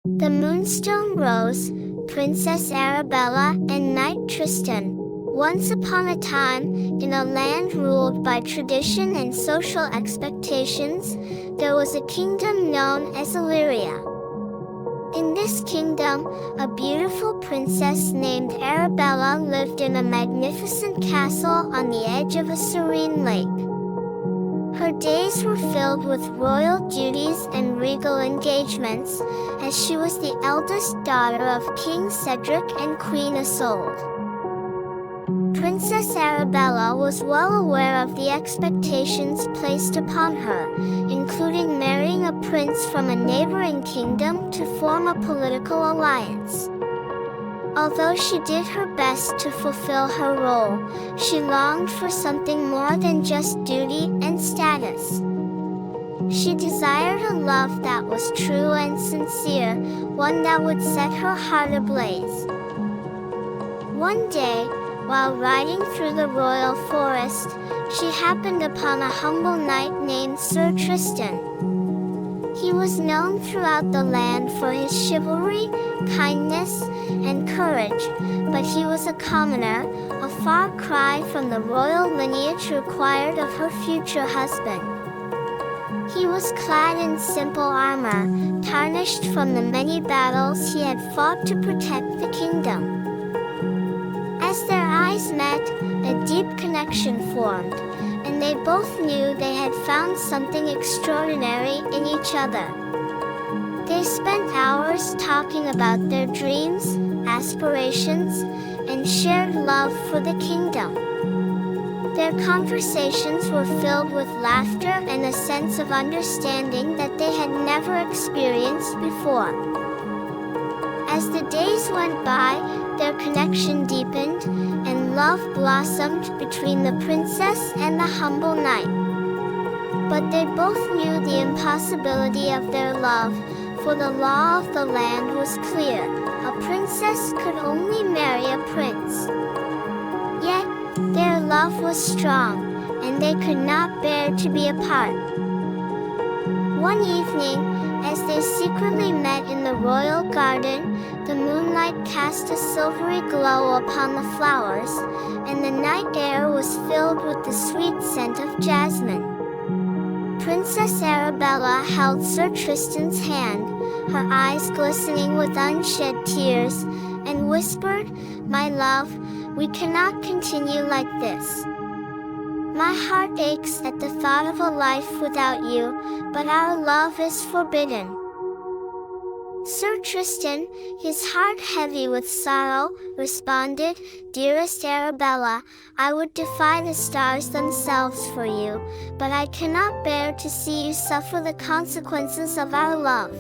The Moonstone Rose, Princess Arabella and Knight Tristan. Once upon a time, in a land ruled by tradition and social expectations, there was a kingdom known as Elyria. In this kingdom, a beautiful princess named Arabella lived in a magnificent castle on the edge of a serene lake. Her days were filled with royal duties and regal engagements, as she was the eldest daughter of King Cedric and Queen Isolde. Princess Arabella was well aware of the expectations placed upon her, including marrying a prince from a neighboring kingdom to form a political alliance. Although she did her best to fulfill her role, she longed for something more than just duty and status. She desired a love that was true and sincere, one that would set her heart ablaze. One day, while riding through the royal forest, she happened upon a humble knight named Sir Tristan. He was known throughout the land for his chivalry, kindness, and courage, but he was a commoner, a far cry from the royal lineage required of her future husband. He was clad in simple armor, tarnished from the many battles he had fought to protect the kingdom. As their eyes met, a deep connection formed, and they both knew they had found something extraordinary in each other. They spent hours talking about their dreams, aspirations, and shared love for the kingdom. Their conversations were filled with laughter and a sense of understanding that they had never experienced before. As the days went by, their connection deepened, and love blossomed between the princess and the humble knight. But they both knew the impossibility of their love, for the law of the land was clear: a princess could only marry a prince. Yet, their love was strong, and they could not bear to be apart. One evening, as they secretly met in the royal garden, the moonlight cast a silvery glow upon the flowers, and the night air was filled with the sweet scent of jasmine. Princess Arabella held Sir Tristan's hand, her eyes glistening with unshed tears, and whispered, "My love, we cannot continue like this. My heart aches at the thought of a life without you, but our love is forbidden." Sir Tristan, his heart heavy with sorrow, responded, "Dearest Arabella, I would defy the stars themselves for you, but I cannot bear to see you suffer the consequences of our love."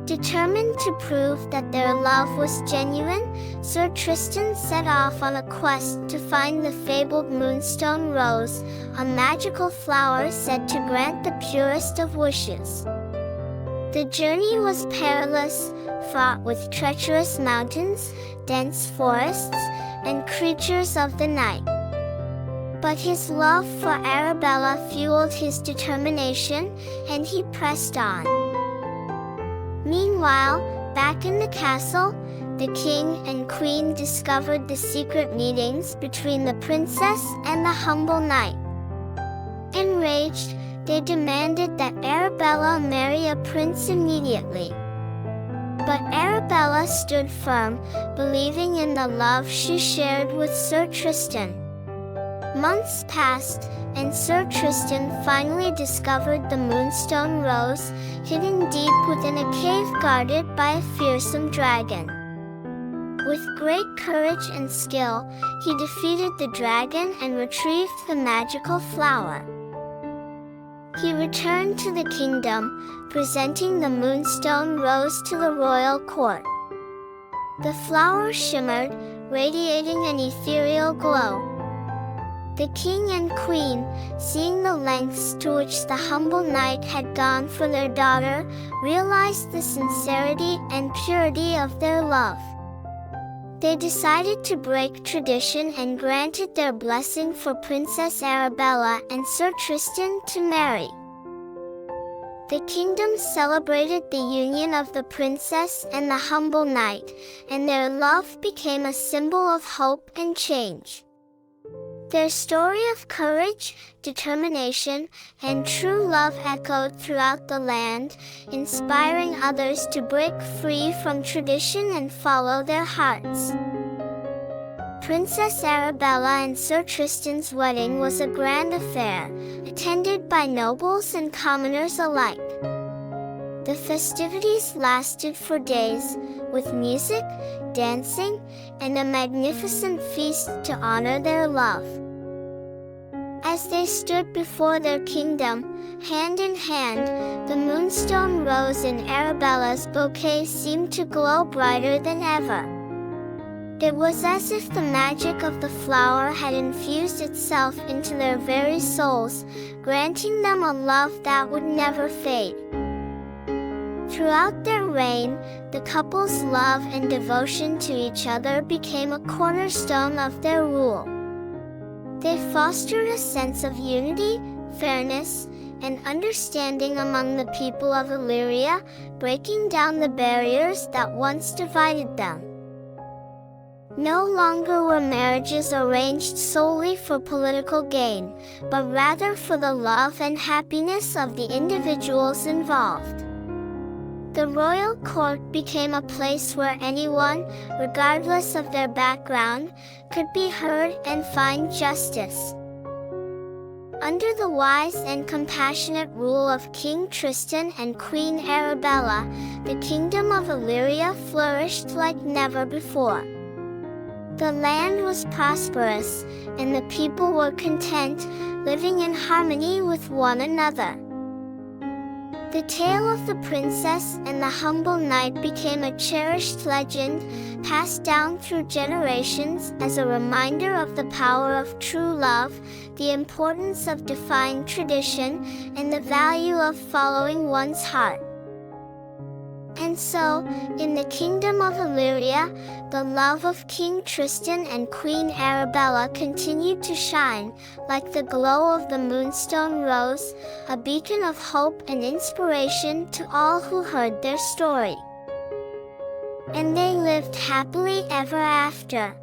Determined to prove that their love was genuine, Sir Tristan set off on a quest to find the fabled Moonstone Rose, a magical flower said to grant the purest of wishes. The journey was perilous, fraught with treacherous mountains, dense forests, and creatures of the night. But his love for Arabella fueled his determination, and he pressed on. Meanwhile, back in the castle, the king and queen discovered the secret meetings between the princess and the humble knight. Enraged, they demanded that Arabella marry a prince immediately. But Arabella stood firm, believing in the love she shared with Sir Tristan. Months passed, and Sir Tristan finally discovered the Moonstone Rose, hidden deep within a cave guarded by a fearsome dragon. With great courage and skill, he defeated the dragon and retrieved the magical flower. He returned to the kingdom, presenting the Moonstone Rose to the royal court. The flower shimmered, radiating an ethereal glow. The king and queen, seeing the lengths to which the humble knight had gone for their daughter, realized the sincerity and purity of their love. They decided to break tradition and granted their blessing for Princess Arabella and Sir Tristan to marry. The kingdom celebrated the union of the princess and the humble knight, and their love became a symbol of hope and change. Their story of courage, determination, and true love echoed throughout the land, inspiring others to break free from tradition and follow their hearts. Princess Arabella and Sir Tristan's wedding was a grand affair, attended by nobles and commoners alike. The festivities lasted for days, with music, dancing, and a magnificent feast to honor their love. As they stood before their kingdom, hand in hand, the Moonstone Rose in Arabella's bouquet seemed to glow brighter than ever. It was as if the magic of the flower had infused itself into their very souls, granting them a love that would never fade. Throughout their reign, the couple's love and devotion to each other became a cornerstone of their rule. They fostered a sense of unity, fairness, and understanding among the people of Elyria, breaking down the barriers that once divided them. No longer were marriages arranged solely for political gain, but rather for the love and happiness of the individuals involved. The royal court became a place where anyone, regardless of their background, could be heard and find justice. Under the wise and compassionate rule of King Tristan and Queen Arabella, the kingdom of Elyria flourished like never before. The land was prosperous, and the people were content, living in harmony with one another. The tale of the princess and the humble knight became a cherished legend, passed down through generations as a reminder of the power of true love, the importance of defying tradition, and the value of following one's heart. And so, in the kingdom of Elyria, the love of King Tristan and Queen Arabella continued to shine, like the glow of the Moonstone Rose, a beacon of hope and inspiration to all who heard their story. And they lived happily ever after.